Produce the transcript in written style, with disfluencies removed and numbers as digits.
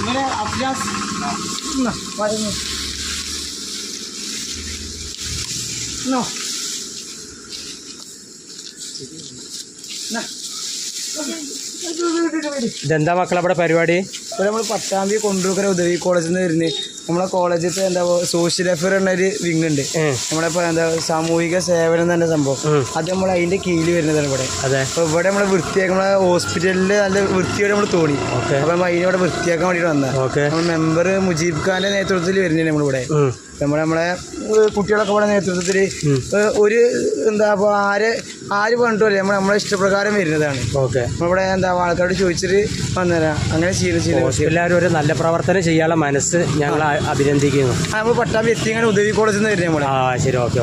ഇവരെ അഭ്യാസ് പറയുന്നു ഇതെന്താ മക്കളെ അവിടെ പരിപാടി? ഇപ്പോൾ നമ്മൾ പട്ടാമ്പി കൊണ്ടൂക്കര ഉദവി കോളേജിൽ നിന്ന് വരുന്നത്. നമ്മളെ കോളേജിലത്തെ എന്താ സോഷ്യൽ വെൽഫെയർ എന്നൊരു വിങ് ഉണ്ട്. നമ്മളെ എന്താ സാമൂഹിക സേവനം തന്നെ സംഭവം. അത് നമ്മൾ അതിന്റെ കീഴിൽ വരുന്നതാണ് ഇവിടെ. അതെ. അപ്പോൾ ഇവിടെ നമ്മളെ വൃത്തിയാക്കി നമ്മളെ ഹോസ്പിറ്റലിൽ നല്ല വൃത്തിയോടെ നമ്മൾ തോന്നി. അപ്പോൾ നമ്മൾ അതിനോടെ വൃത്തിയാക്കാൻ വേണ്ടിയിട്ട് വന്നത്. നമ്മൾ മെമ്പർ മുജീബ് ഖാന്റെ നേതൃത്വത്തിൽ വരുന്നുണ്ട് നമ്മളിവിടെ. നമ്മളെ കുട്ടികളൊക്കെ ഇവിടെ നേതൃത്വത്തിൽ ഒരു എന്താ അപ്പോൾ ആര് പറഞ്ഞിട്ടല്ലേ നമ്മളെ ഇഷ്ടപ്രകാരം വരുന്നതാണ്. നമ്മളിവിടെ എന്താ ആൾക്കാരോട് ചോദിച്ചിട്ട് വന്നേരാ അങ്ങനെ ചെയ്യുന്നത്. എല്ലാവരും ഒരു നല്ല പ്രവർത്തനം ചെയ്യാനുള്ള മനസ്സ് ഞങ്ങൾ അഭിനന്ദിക്കുന്നു. നമ്മൾ പട്ടാമ്പി എത്തിങ്ങനെ ഉദവി കോളേജിൽ നിന്ന് വരുന്നത് നമ്മളെ. ശരി, ഓക്കെ.